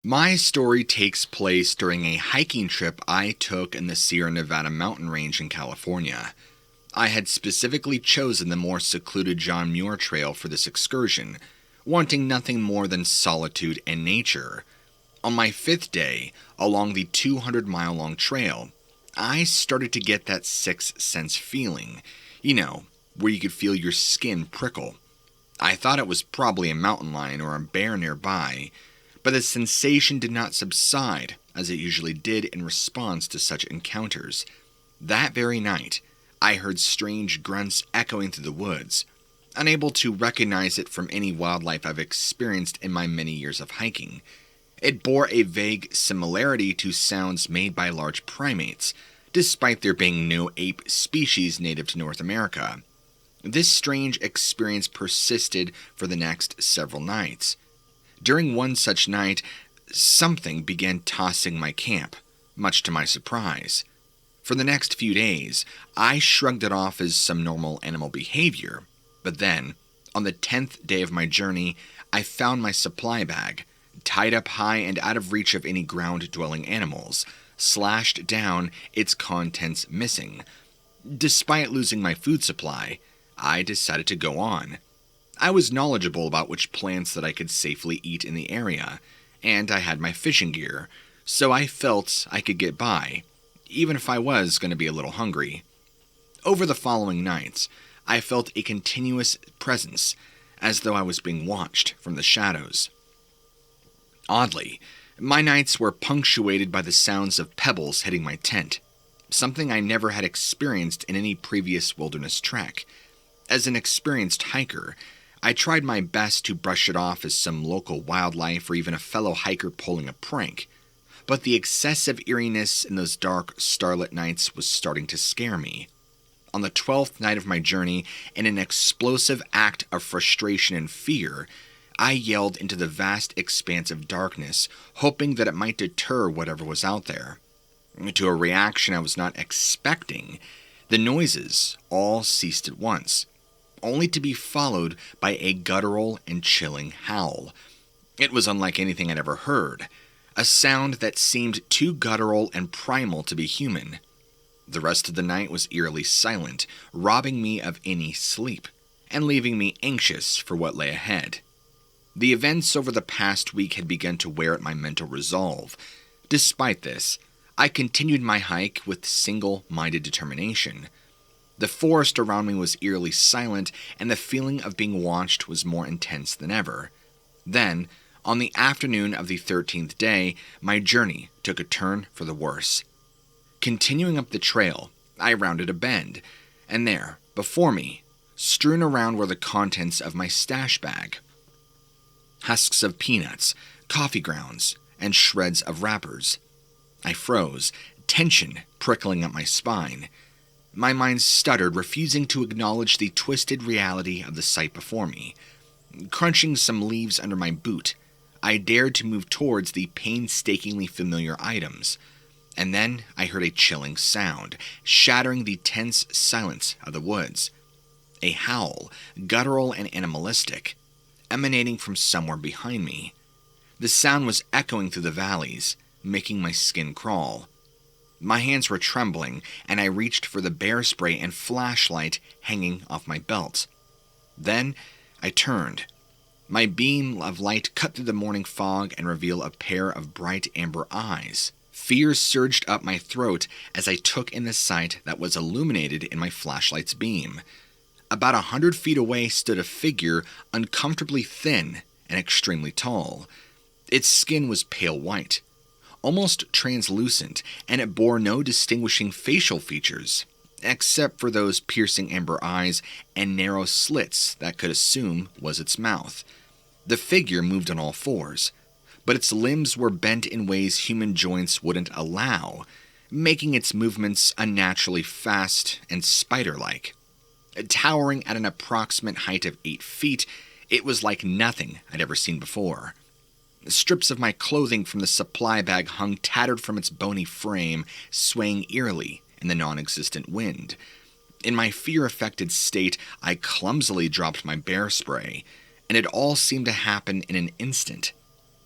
My story takes place during a hiking trip I took in the Sierra Nevada mountain range in California. I had specifically chosen the more secluded John Muir Trail for this excursion, wanting nothing more than solitude and nature. On my fifth day, along the 200-mile-long trail, I started to get that sixth sense feeling, where you could feel your skin prickle. I thought it was probably a mountain lion or a bear nearby, but the sensation did not subside as it usually did in response to such encounters. That very night, I heard strange grunts echoing through the woods, unable to recognize it from any wildlife I've experienced in my many years of hiking. It bore a vague similarity to sounds made by large primates, despite there being no ape species native to North America. This strange experience persisted for the next several nights. During one such night, something began tossing my camp, much to my surprise. For the next few days, I shrugged it off as some normal animal behavior, but then, on the 10th day of my journey, I found my supply bag, tied up high and out of reach of any ground-dwelling animals, slashed down, its contents missing. Despite losing my food supply, I decided to go on. I was knowledgeable about which plants that I could safely eat in the area, and I had my fishing gear, so I felt I could get by, even if I was going to be a little hungry. Over the following nights, I felt a continuous presence, as though I was being watched from the shadows. Oddly, my nights were punctuated by the sounds of pebbles hitting my tent, something I never had experienced in any previous wilderness trek. As an experienced hiker, I tried my best to brush it off as some local wildlife or even a fellow hiker pulling a prank, but the excessive eeriness in those dark, starlit nights was starting to scare me. On the 12th night of my journey, in an explosive act of frustration and fear, I yelled into the vast expanse of darkness, hoping that it might deter whatever was out there. To a reaction I was not expecting, the noises all ceased at once, only to be followed by a guttural and chilling howl. It was unlike anything I'd ever heard, a sound that seemed too guttural and primal to be human. The rest of the night was eerily silent, robbing me of any sleep, and leaving me anxious for what lay ahead. The events over the past week had begun to wear at my mental resolve. Despite this, I continued my hike with single-minded determination. The forest around me was eerily silent, and the feeling of being watched was more intense than ever. Then, on the afternoon of the 13th day, my journey took a turn for the worse. Continuing up the trail, I rounded a bend, and there, before me, strewn around were the contents of my stash bag. Husks of peanuts, coffee grounds, and shreds of wrappers. I froze, tension prickling up my spine. My mind stuttered, refusing to acknowledge the twisted reality of the sight before me. Crunching some leaves under my boot, I dared to move towards the painstakingly familiar items. And then I heard a chilling sound, shattering the tense silence of the woods. A howl, guttural and animalistic, emanating from somewhere behind me. The sound was echoing through the valleys, making my skin crawl. My hands were trembling, and I reached for the bear spray and flashlight hanging off my belt. Then I turned. My beam of light cut through the morning fog and revealed a pair of bright amber eyes. Fear surged up my throat as I took in the sight that was illuminated in my flashlight's beam. About 100 feet away stood a figure uncomfortably thin and extremely tall. Its skin was pale white, almost translucent, and it bore no distinguishing facial features, except for those piercing amber eyes and narrow slits that could assume was its mouth. The figure moved on all fours, but its limbs were bent in ways human joints wouldn't allow, making its movements unnaturally fast and spider-like. Towering at an approximate height of 8 feet, it was like nothing I'd ever seen before. Strips of my clothing from the supply bag hung tattered from its bony frame, swaying eerily in the non-existent wind. In my fear-affected state, I clumsily dropped my bear spray, and it all seemed to happen in an instant.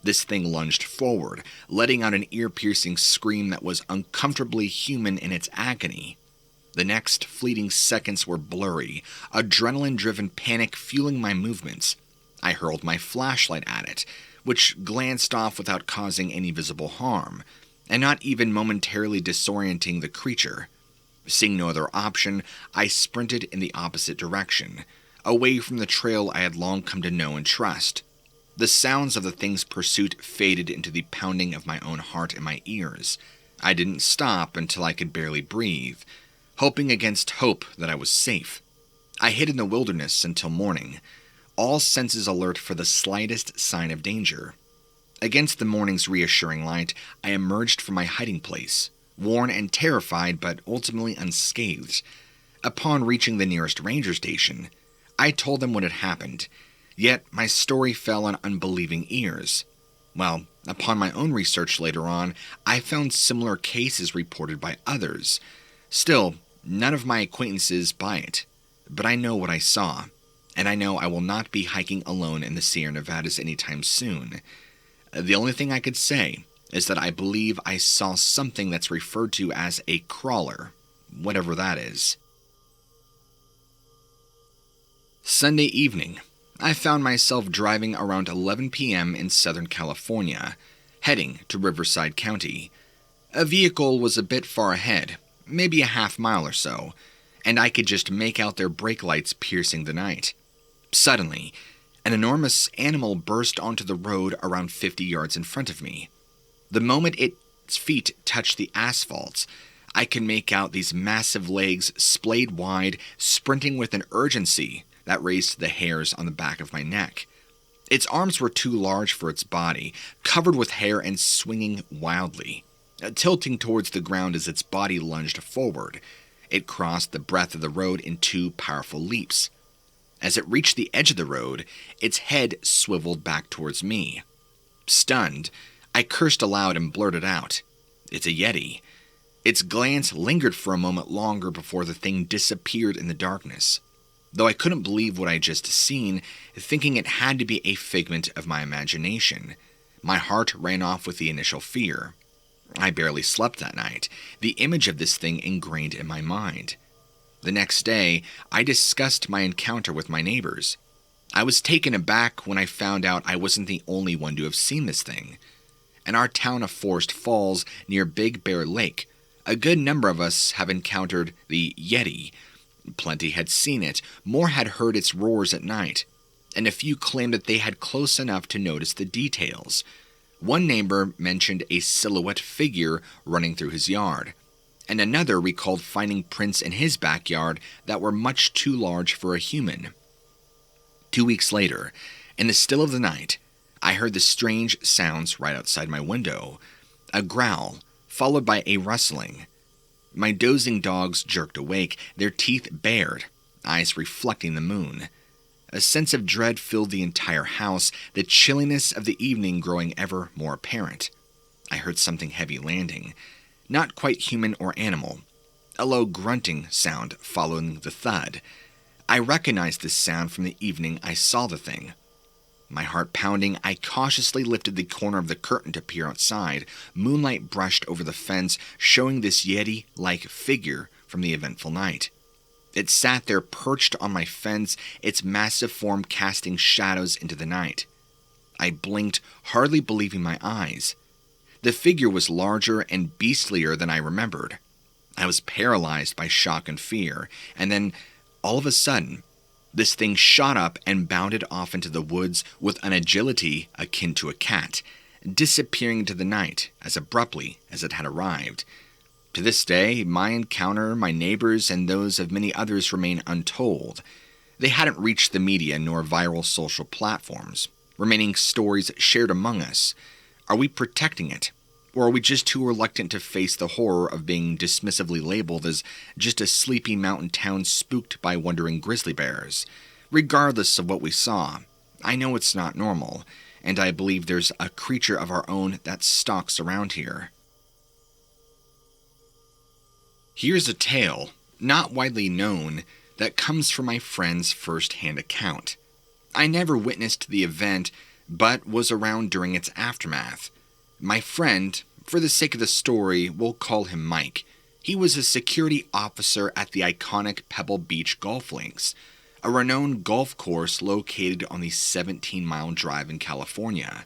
This thing lunged forward, letting out an ear-piercing scream that was uncomfortably human in its agony. The next fleeting seconds were blurry, adrenaline-driven panic fueling my movements. I hurled my flashlight at it, which glanced off without causing any visible harm, and not even momentarily disorienting the creature. Seeing no other option, I sprinted in the opposite direction, away from the trail I had long come to know and trust. The sounds of the thing's pursuit faded into the pounding of my own heart in my ears. I didn't stop until I could barely breathe, hoping against hope that I was safe. I hid in the wilderness until morning, all senses alert for the slightest sign of danger. Against the morning's reassuring light, I emerged from my hiding place, worn and terrified but ultimately unscathed. Upon reaching the nearest ranger station, I told them what had happened, yet my story fell on unbelieving ears. Well, upon my own research later on, I found similar cases reported by others. Still, none of my acquaintances buy it. But I know what I saw, and I know I will not be hiking alone in the Sierra Nevadas anytime soon. The only thing I could say is that I believe I saw something that's referred to as a crawler, whatever that is. Sunday evening, I found myself driving around 11 p.m. in Southern California, heading to Riverside County. A vehicle was a bit far ahead, maybe a half-mile or so, and I could just make out their brake lights piercing the night. Suddenly, an enormous animal burst onto the road around 50 yards in front of me. The moment its feet touched the asphalt, I could make out these massive legs splayed wide, sprinting with an urgency that raised the hairs on the back of my neck. Its arms were too large for its body, covered with hair and swinging wildly, tilting towards the ground as its body lunged forward. It crossed the breadth of the road in two powerful leaps. As it reached the edge of the road, its head swiveled back towards me. Stunned, I cursed aloud and blurted out, "It's a Yeti." Its glance lingered for a moment longer before the thing disappeared in the darkness. Though I couldn't believe what I had just seen, thinking it had to be a figment of my imagination, my heart ran off with the initial fear. I barely slept that night, the image of this thing ingrained in my mind. The next day, I discussed my encounter with my neighbors. I was taken aback when I found out I wasn't the only one to have seen this thing. In our town of Forest Falls, near Big Bear Lake, a good number of us have encountered the Yeti. Plenty had seen it, more had heard its roars at night, and a few claimed that they had close enough to notice the details. One neighbor mentioned a silhouette figure running through his yard, and another recalled finding prints in his backyard that were much too large for a human. 2 weeks later, in the still of the night, I heard the strange sounds right outside my window, a growl, followed by a rustling. My dozing dogs jerked awake, their teeth bared, eyes reflecting the moon. A sense of dread filled the entire house, the chilliness of the evening growing ever more apparent. I heard something heavy landing, not quite human or animal, a low grunting sound following the thud. I recognized this sound from the evening I saw the thing. My heart pounding, I cautiously lifted the corner of the curtain to peer outside. Moonlight brushed over the fence, showing this Yeti-like figure from the eventful night. It sat there perched on my fence, its massive form casting shadows into the night. I blinked, hardly believing my eyes. The figure was larger and beastlier than I remembered. I was paralyzed by shock and fear, and then, all of a sudden, this thing shot up and bounded off into the woods with an agility akin to a cat, disappearing into the night as abruptly as it had arrived. To this day, my encounter, my neighbors, and those of many others remain untold. They hadn't reached the media nor viral social platforms, remaining stories shared among us. Are we protecting it? Or are we just too reluctant to face the horror of being dismissively labeled as just a sleepy mountain town spooked by wandering grizzly bears? Regardless of what we saw, I know it's not normal, and I believe there's a creature of our own that stalks around here. Here's a tale, not widely known, that comes from my friend's first-hand account. I never witnessed the event, but was around during its aftermath. My friend, for the sake of the story, we'll call him Mike. He was a security officer at the iconic Pebble Beach golf links, a renowned golf course located on the 17-mile drive in California.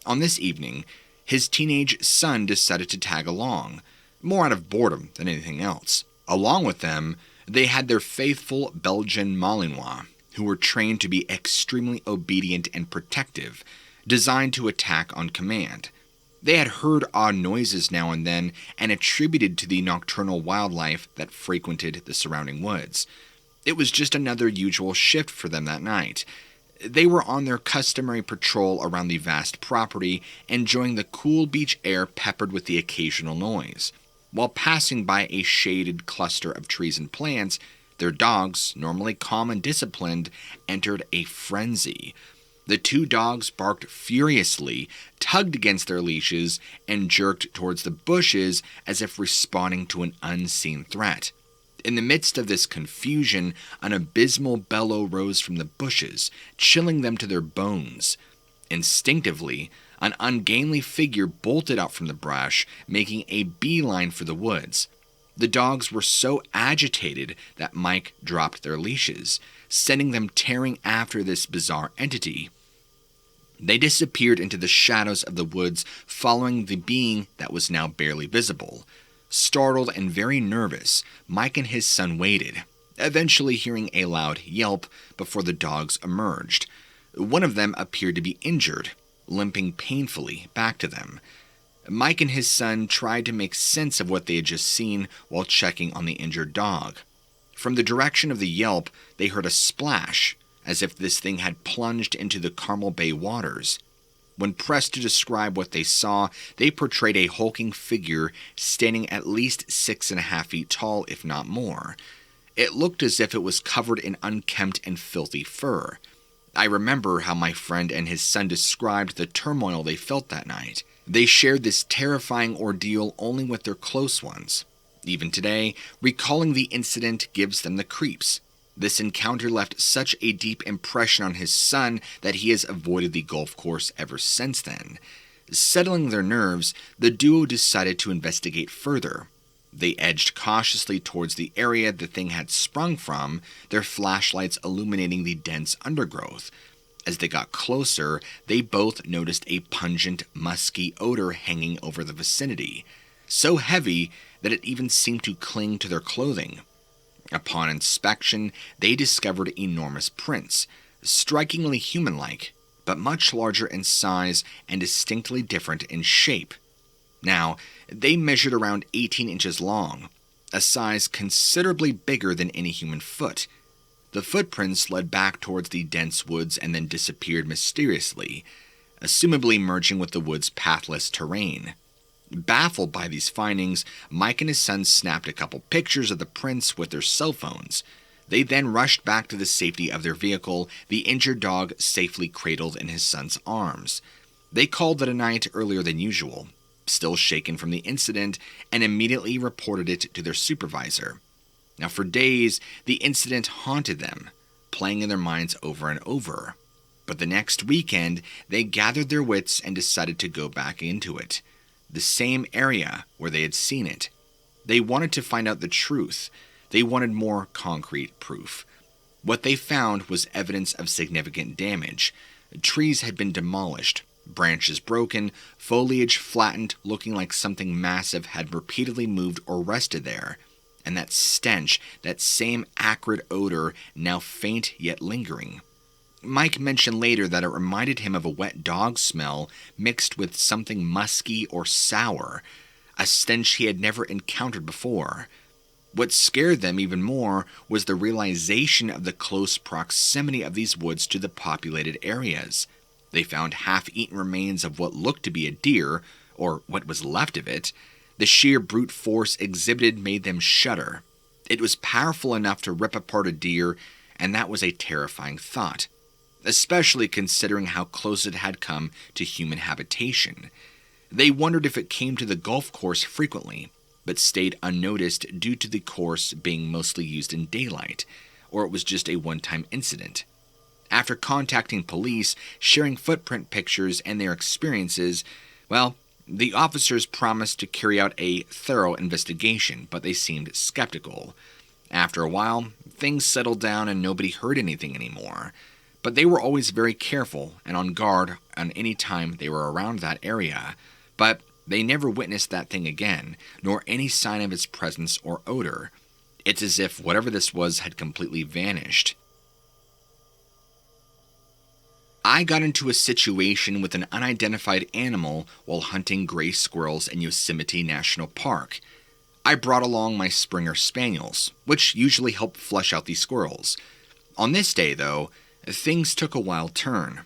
On this evening, his teenage son decided to tag along, more out of boredom than anything else. Along with them, they had their faithful Belgian Malinois, who were trained to be extremely obedient and protective, designed to attack on command. They had heard odd noises now and then and attributed to the nocturnal wildlife that frequented the surrounding woods. It was just another usual shift for them that night. They were on their customary patrol around the vast property, enjoying the cool beach air peppered with the occasional noise. While passing by a shaded cluster of trees and plants, their dogs, normally calm and disciplined, entered a frenzy. The two dogs barked furiously, tugged against their leashes, and jerked towards the bushes as if responding to an unseen threat. In the midst of this confusion, an abysmal bellow rose from the bushes, chilling them to their bones. Instinctively, an ungainly figure bolted out from the brush, making a beeline for the woods. The dogs were so agitated that Mike dropped their leashes, sending them tearing after this bizarre entity. They disappeared into the shadows of the woods, following the being that was now barely visible. Startled and very nervous, Mike and his son waited, eventually hearing a loud yelp before the dogs emerged. One of them appeared to be injured, limping painfully back to them. Mike and his son tried to make sense of what they had just seen while checking on the injured dog. From the direction of the yelp, they heard a splash, as if this thing had plunged into the Carmel Bay waters. When pressed to describe what they saw, they portrayed a hulking figure standing at least 6.5 feet tall, if not more. It looked as if it was covered in unkempt and filthy fur. I remember how my friend and his son described the turmoil they felt that night. They shared this terrifying ordeal only with their close ones. Even today, recalling the incident gives them the creeps. This encounter left such a deep impression on his son that he has avoided the golf course ever since then. Settling their nerves, the duo decided to investigate further. They edged cautiously towards the area the thing had sprung from, their flashlights illuminating the dense undergrowth. As they got closer, they both noticed a pungent, musky odor hanging over the vicinity, so heavy that it even seemed to cling to their clothing. Upon inspection, they discovered enormous prints, strikingly human-like, but much larger in size and distinctly different in shape. Now, they measured around 18 inches long, a size considerably bigger than any human foot. The footprints led back towards the dense woods and then disappeared mysteriously, assumably merging with the wood's pathless terrain. Baffled by these findings, Mike and his son snapped a couple pictures of the prints with their cell phones. They then rushed back to the safety of their vehicle, the injured dog safely cradled in his son's arms. They called it a night earlier than usual, still shaken from the incident, and immediately reported it to their supervisor. Now, for days, the incident haunted them, playing in their minds over and over. But the next weekend, they gathered their wits and decided to go back into it, the same area where they had seen it. They wanted to find out the truth. They wanted more concrete proof. What they found was evidence of significant damage. Trees had been demolished, branches broken, foliage flattened, looking like something massive had repeatedly moved or rested there. And that stench, that same acrid odor, now faint yet lingering. Mike mentioned later that it reminded him of a wet dog smell mixed with something musky or sour, a stench he had never encountered before. What scared them even more was the realization of the close proximity of these woods to the populated areas. They found half-eaten remains of what looked to be a deer, or what was left of it. The sheer brute force exhibited made them shudder. It was powerful enough to rip apart a deer, and that was a terrifying thought, especially considering how close it had come to human habitation. They wondered if it came to the golf course frequently, but stayed unnoticed due to the course being mostly used in daylight, or it was just a one-time incident. After contacting police, sharing footprint pictures and their experiences, well, the officers promised to carry out a thorough investigation, but they seemed skeptical. After a while, things settled down and nobody heard anything anymore. But they were always very careful and on guard on any time they were around that area. But they never witnessed that thing again, nor any sign of its presence or odor. It's as if whatever this was had completely vanished. I got into a situation with an unidentified animal while hunting gray squirrels in Yosemite National Park. I brought along my Springer Spaniels, which usually help flush out these squirrels. On this day, though, things took a wild turn.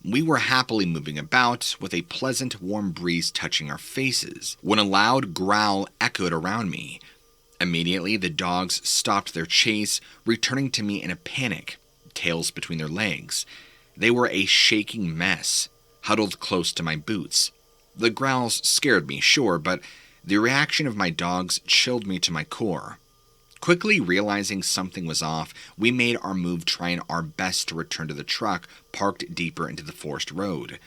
We were happily moving about, with a pleasant warm breeze touching our faces, when a loud growl echoed around me. Immediately, the dogs stopped their chase, returning to me in a panic, tails between their legs. They were a shaking mess, huddled close to my boots. The growls scared me, sure, but the reaction of my dogs chilled me to my core. Quickly realizing something was off, we made our move, trying our best to return to the truck parked deeper into the forest road.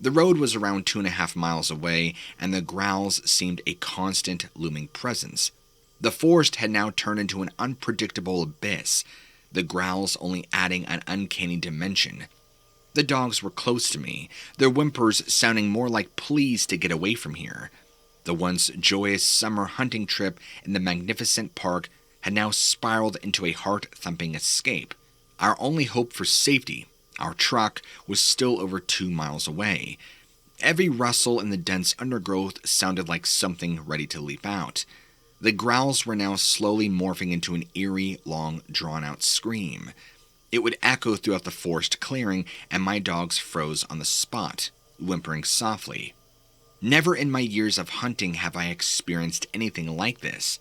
The road was around 2.5 miles away, and the growls seemed a constant, looming presence. The forest had now turned into an unpredictable abyss, the growls only adding an uncanny dimension. The dogs were close to me, their whimpers sounding more like pleas to get away from here. The once joyous summer hunting trip in the magnificent park had now spiraled into a heart-thumping escape. Our only hope for safety, our truck, was still over 2 miles away. Every rustle in the dense undergrowth sounded like something ready to leap out. The growls were now slowly morphing into an eerie, long, drawn-out scream. It would echo throughout the forest clearing, and my dogs froze on the spot, whimpering softly. Never in my years of hunting have I experienced anything like this.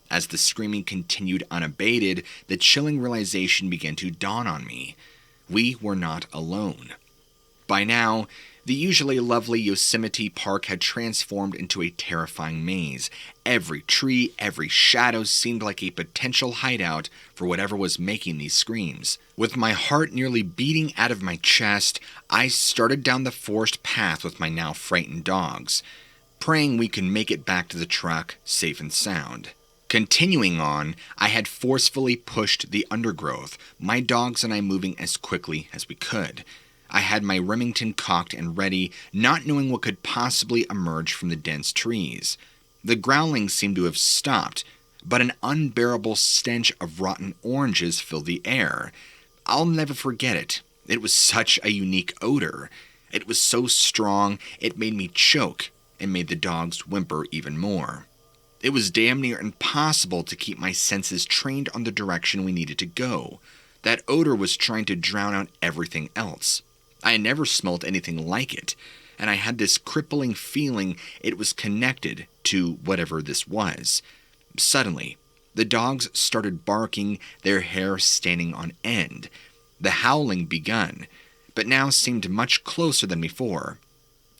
As the screaming continued unabated, the chilling realization began to dawn on me. We were not alone. By now, the usually lovely Yosemite Park had transformed into a terrifying maze. Every tree, every shadow seemed like a potential hideout for whatever was making these screams. With my heart nearly beating out of my chest, I started down the forest path with my now frightened dogs, praying we could make it back to the truck safe and sound. Continuing on, I had forcefully pushed the undergrowth, my dogs and I moving as quickly as we could. I had my Remington cocked and ready, not knowing what could possibly emerge from the dense trees. The growling seemed to have stopped, but an unbearable stench of rotten oranges filled the air. I'll never forget it. It was such a unique odor. It was so strong, it made me choke, and made the dogs whimper even more. It was damn near impossible to keep my senses trained on the direction we needed to go. That odor was trying to drown out everything else. I had never smelt anything like it, and I had this crippling feeling it was connected to whatever this was. Suddenly, the dogs started barking, their hair standing on end. The howling begun, but now seemed much closer than before.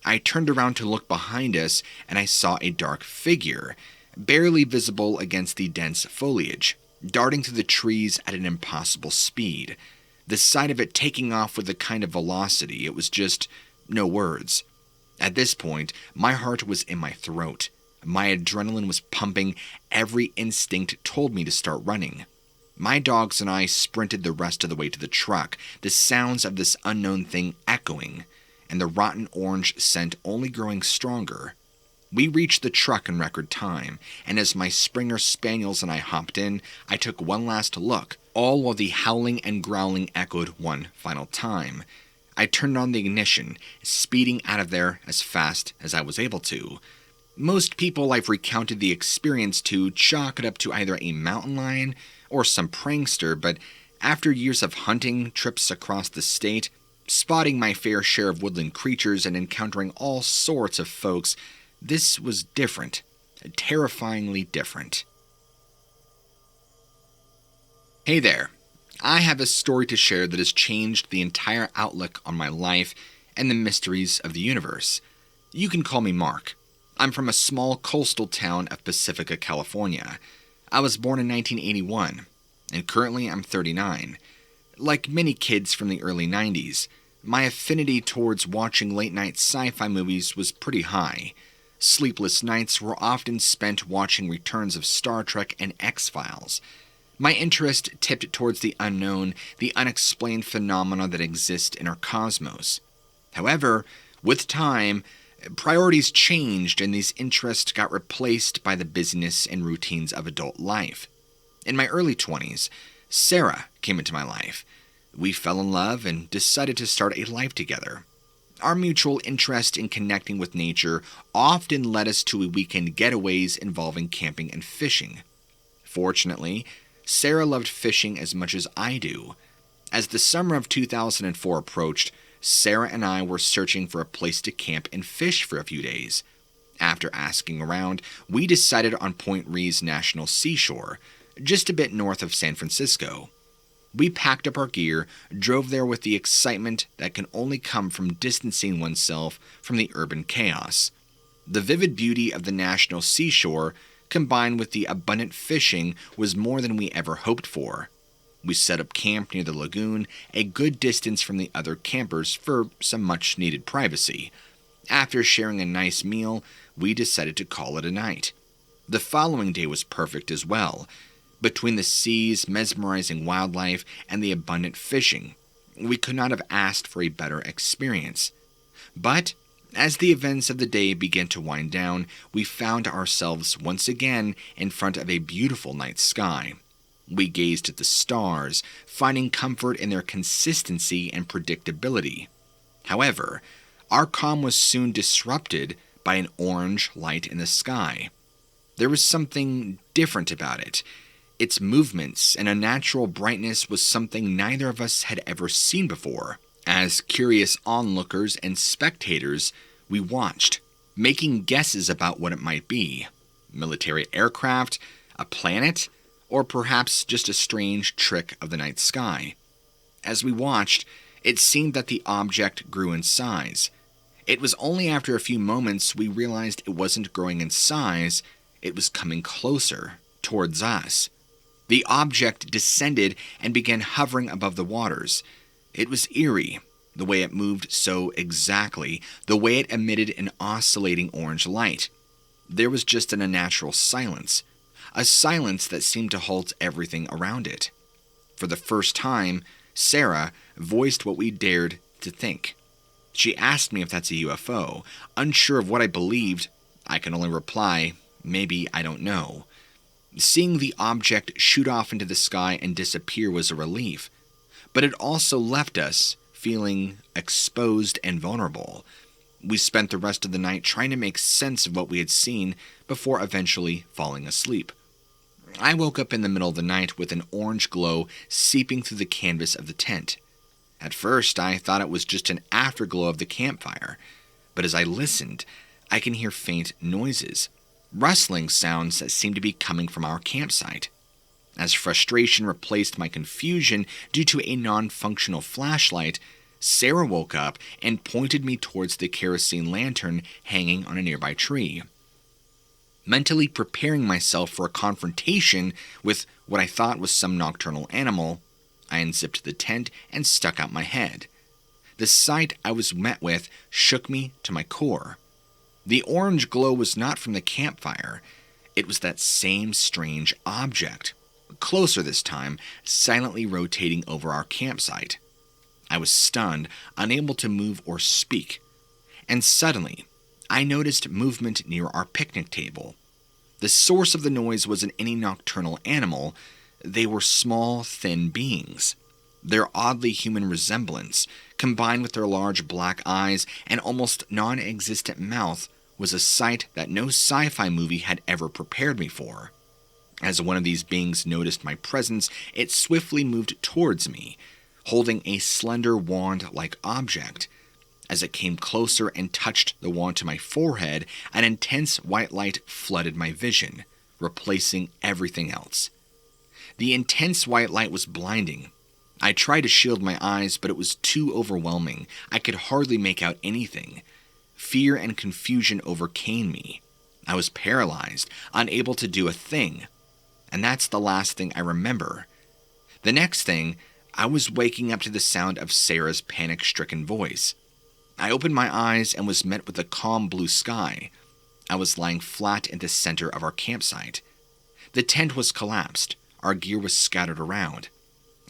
I turned around to look behind us, and I saw a dark figure, barely visible against the dense foliage, darting through the trees at an impossible speed. The sight of it taking off with a kind of velocity, it was just no words. At this point, my heart was in my throat. My adrenaline was pumping. Every instinct told me to start running. My dogs and I sprinted the rest of the way to the truck, the sounds of this unknown thing echoing, and the rotten orange scent only growing stronger. We reached the truck in record time, and as my Springer Spaniels and I hopped in, I took one last look, all while the howling and growling echoed one final time. I turned on the ignition, speeding out of there as fast as I was able to. Most people I've recounted the experience to chalk it up to either a mountain lion or some prankster, but after years of hunting, trips across the state, spotting my fair share of woodland creatures, and encountering all sorts of folks, this was different, terrifyingly different. Hey there, I have a story to share that has changed the entire outlook on my life and the mysteries of the universe. You can call me Mark. I'm from a small coastal town of Pacifica, California. I was born in 1981, and currently I'm 39. Like many kids from the early 90s, my affinity towards watching late-night sci-fi movies was pretty high. Sleepless nights were often spent watching returns of Star Trek and X-Files. My interest tipped towards the unknown, the unexplained phenomena that exist in our cosmos. However, with time, priorities changed and these interests got replaced by the busyness and routines of adult life. In my early 20s, Sarah came into my life. We fell in love and decided to start a life together. Our mutual interest in connecting with nature often led us to weekend getaways involving camping and fishing. Fortunately, Sarah loved fishing as much as I do. As the summer of 2004 approached, Sarah and I were searching for a place to camp and fish for a few days. After asking around, we decided on Point Reyes National Seashore, just a bit north of San Francisco. We packed up our gear, drove there with the excitement that can only come from distancing oneself from the urban chaos. The vivid beauty of the national seashore, combined with the abundant fishing, was more than we ever hoped for. We set up camp near the lagoon, a good distance from the other campers for some much-needed privacy. After sharing a nice meal, we decided to call it a night. The following day was perfect as well. Between the sea's mesmerizing wildlife and the abundant fishing, we could not have asked for a better experience. But as the events of the day began to wind down, we found ourselves once again in front of a beautiful night sky. We gazed at the stars, finding comfort in their consistency and predictability. However, our calm was soon disrupted by an orange light in the sky. There was something different about it. Its movements and unnatural brightness was something neither of us had ever seen before. As curious onlookers and spectators, we watched, making guesses about what it might be. Military aircraft, a planet, or perhaps just a strange trick of the night sky. As we watched, it seemed that the object grew in size. It was only after a few moments we realized it wasn't growing in size, it was coming closer, towards us. The object descended and began hovering above the waters. It was eerie, the way it moved so exactly, the way it emitted an oscillating orange light. There was just an unnatural silence, a silence that seemed to halt everything around it. For the first time, Sarah voiced what we dared to think. She asked me if that's a UFO. Unsure of what I believed, I can only reply, maybe I don't know. Seeing the object shoot off into the sky and disappear was a relief, but it also left us feeling exposed and vulnerable. We spent the rest of the night trying to make sense of what we had seen before eventually falling asleep. I woke up in the middle of the night with an orange glow seeping through the canvas of the tent. At first, I thought it was just an afterglow of the campfire, but as I listened, I can hear faint noises. Rustling sounds that seemed to be coming from our campsite. As frustration replaced my confusion due to a non-functional flashlight, Sarah woke up and pointed me towards the kerosene lantern hanging on a nearby tree. Mentally preparing myself for a confrontation with what I thought was some nocturnal animal, I unzipped the tent and stuck out my head. The sight I was met with shook me to my core. The orange glow was not from the campfire. It was that same strange object, closer this time, silently rotating over our campsite. I was stunned, unable to move or speak. And suddenly, I noticed movement near our picnic table. The source of the noise wasn't any nocturnal animal. They were small, thin beings. Their oddly human resemblance, combined with their large black eyes and almost non-existent mouth, was a sight that no sci-fi movie had ever prepared me for. As one of these beings noticed my presence, it swiftly moved towards me, holding a slender wand-like object. As it came closer and touched the wand to my forehead, an intense white light flooded my vision, replacing everything else. The intense white light was blinding. I tried to shield my eyes, but it was too overwhelming. I could hardly make out anything. Fear and confusion overcame me. I was paralyzed, unable to do a thing. And that's the last thing I remember. The next thing, I was waking up to the sound of Sarah's panic-stricken voice. I opened my eyes and was met with a calm blue sky. I was lying flat in the center of our campsite. The tent was collapsed. Our gear was scattered around.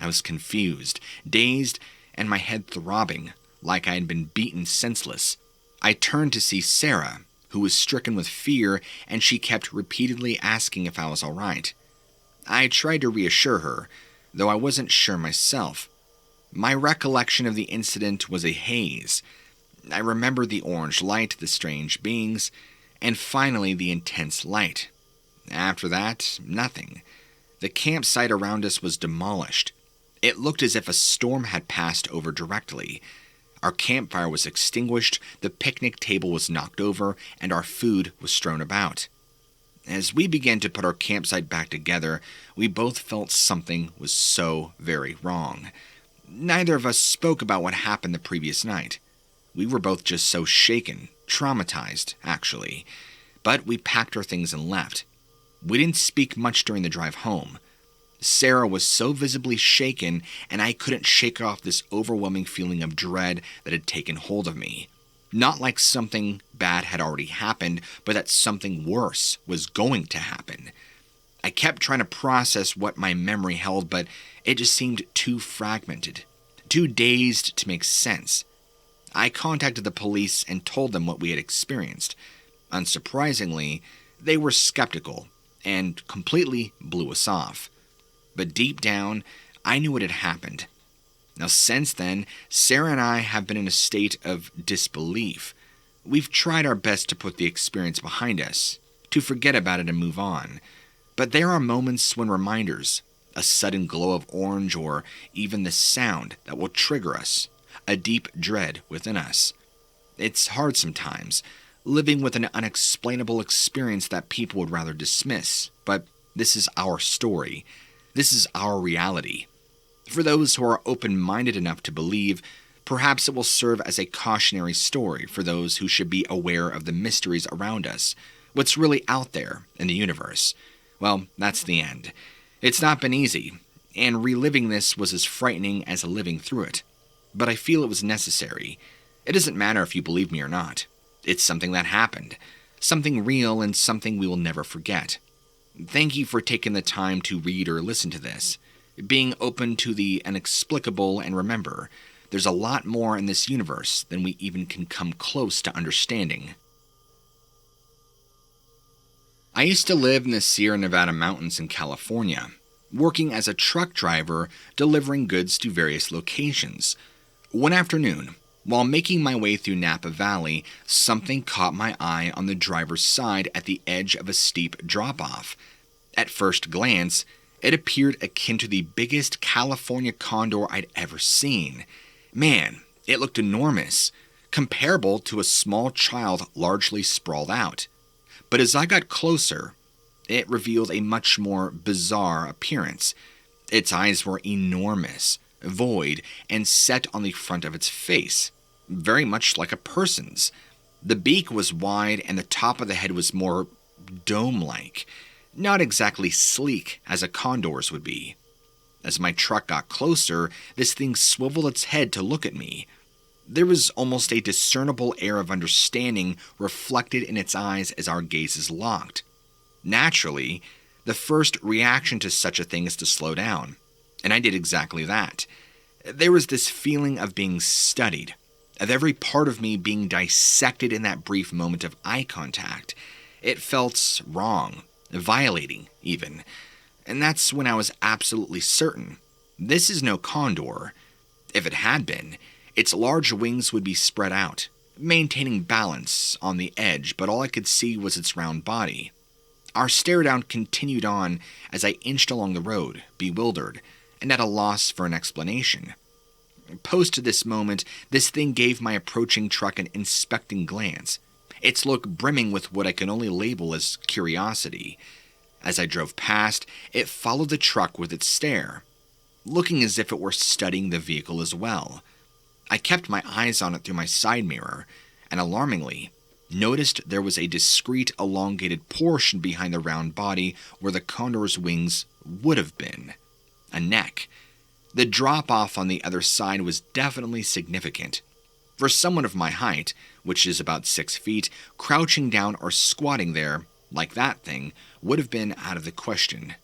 I was confused, dazed, and my head throbbing, like I had been beaten senseless. I turned to see Sarah, who was stricken with fear, and she kept repeatedly asking if I was all right. I tried to reassure her, though I wasn't sure myself. My recollection of the incident was a haze. I remember the orange light, the strange beings, and finally the intense light. After that, nothing. The campsite around us was demolished. It looked as if a storm had passed over directly. Our campfire was extinguished, the picnic table was knocked over, and our food was strewn about. As we began to put our campsite back together, we both felt something was so very wrong. Neither of us spoke about what happened the previous night. We were both just so shaken, traumatized, actually. But we packed our things and left. We didn't speak much during the drive home. Sarah was so visibly shaken, and I couldn't shake off this overwhelming feeling of dread that had taken hold of me. Not like something bad had already happened, but that something worse was going to happen. I kept trying to process what my memory held, but it just seemed too fragmented, too dazed to make sense. I contacted the police and told them what we had experienced. Unsurprisingly, they were skeptical and completely blew us off. But deep down, I knew what had happened. Now, since then, Sarah and I have been in a state of disbelief. We've tried our best to put the experience behind us, to forget about it and move on. But there are moments when reminders, a sudden glow of orange, or even the sound that will trigger us, a deep dread within us. It's hard sometimes, living with an unexplainable experience that people would rather dismiss, but this is our story. This is our reality. For those who are open-minded enough to believe, perhaps it will serve as a cautionary story for those who should be aware of the mysteries around us, what's really out there in the universe. Well, that's the end. It's not been easy, and reliving this was as frightening as living through it. But I feel it was necessary. It doesn't matter if you believe me or not. It's something that happened, something real and something we will never forget. Thank you for taking the time to read or listen to this, being open to the inexplicable, and remember, there's a lot more in this universe than we even can come close to understanding. I used to live in the Sierra Nevada mountains in California, working as a truck driver delivering goods to various locations. One afternoon, while making my way through Napa Valley, something caught my eye on the driver's side at the edge of a steep drop-off. At first glance, it appeared akin to the biggest California condor I'd ever seen. Man, it looked enormous, comparable to a small child largely sprawled out. But as I got closer, it revealed a much more bizarre appearance. Its eyes were enormous, void, and set on the front of its face, very much like a person's. The beak was wide and the top of the head was more dome-like, not exactly sleek as a condor's would be. As my truck got closer, this thing swiveled its head to look at me. There was almost a discernible air of understanding reflected in its eyes as our gazes locked. Naturally, the first reaction to such a thing is to slow down, and I did exactly that. There was this feeling of being studied, of every part of me being dissected in that brief moment of eye contact. It felt wrong, violating even, and that's when I was absolutely certain. This is no condor. If it had been, its large wings would be spread out, maintaining balance on the edge, but all I could see was its round body. Our stare-down continued on as I inched along the road, bewildered, and at a loss for an explanation. Post to this moment, this thing gave my approaching truck an inspecting glance, its look brimming with what I can only label as curiosity. As I drove past, it followed the truck with its stare, looking as if it were studying the vehicle as well. I kept my eyes on it through my side mirror, and alarmingly, noticed there was a discrete elongated portion behind the round body where the condor's wings would have been. A neck. The drop-off on the other side was definitely significant. For someone of my height, which is about 6 feet, crouching down or squatting there, like that thing, would have been out of the question.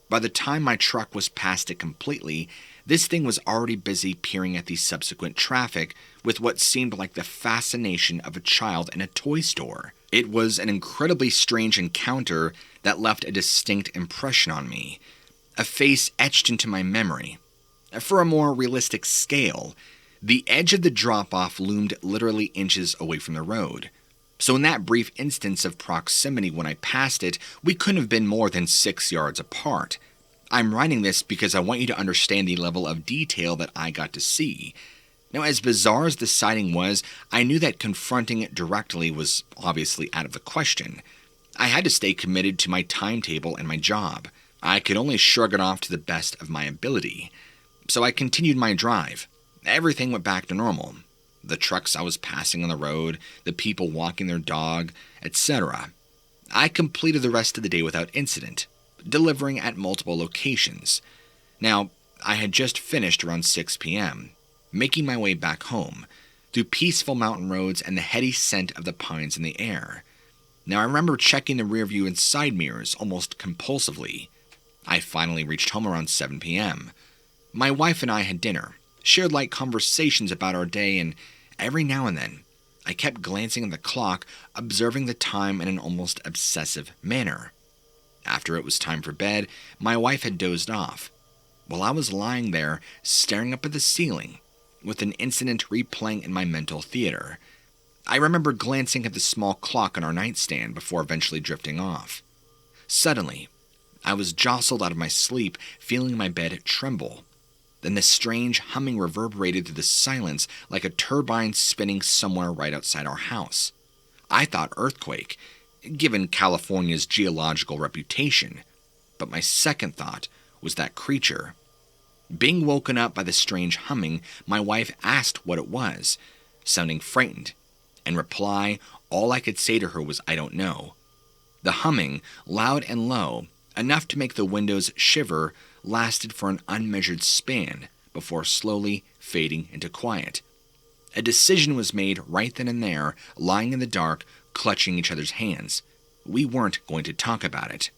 By the time my truck was past it completely, this thing was already busy peering at the subsequent traffic with what seemed like the fascination of a child in a toy store. It was an incredibly strange encounter that left a distinct impression on me, a face etched into my memory. For a more realistic scale, the edge of the drop-off loomed literally inches away from the road. So in that brief instance of proximity when I passed it, we couldn't have been more than 6 yards apart. I'm writing this because I want you to understand the level of detail that I got to see. Now, as bizarre as the sighting was, I knew that confronting it directly was obviously out of the question. I had to stay committed to my timetable and my job. I could only shrug it off to the best of my ability. So I continued my drive. Everything went back to normal. The trucks I was passing on the road, the people walking their dog, etc. I completed the rest of the day without incident, delivering at multiple locations. Now, I had just finished around 6 p.m., making my way back home, through peaceful mountain roads and the heady scent of the pines in the air. Now, I remember checking the rearview and side mirrors almost compulsively. I finally reached home around 7 p.m. My wife and I had dinner, shared light conversations about our day, and every now and then, I kept glancing at the clock, observing the time in an almost obsessive manner. After it was time for bed, my wife had dozed off, while I was lying there, staring up at the ceiling, with an incident replaying in my mental theater. I remember glancing at the small clock on our nightstand before eventually drifting off. Suddenly, I was jostled out of my sleep, feeling my bed tremble. Then the strange humming reverberated through the silence like a turbine spinning somewhere right outside our house. I thought earthquake, given California's geological reputation, but my second thought was that creature. Being woken up by the strange humming, my wife asked what it was, sounding frightened. In reply, all I could say to her was, "I don't know." The humming, loud and low, enough to make the windows shiver, lasted for an unmeasured span before slowly fading into quiet. A decision was made right then and there, lying in the dark, clutching each other's hands. We weren't going to talk about it.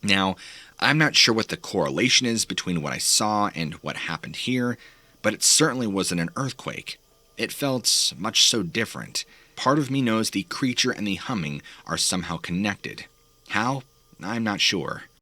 Now, I'm not sure what the correlation is between what I saw and what happened here, but it certainly wasn't an earthquake. It felt much so different. Part of me knows the creature and the humming are somehow connected. How? I'm not sure.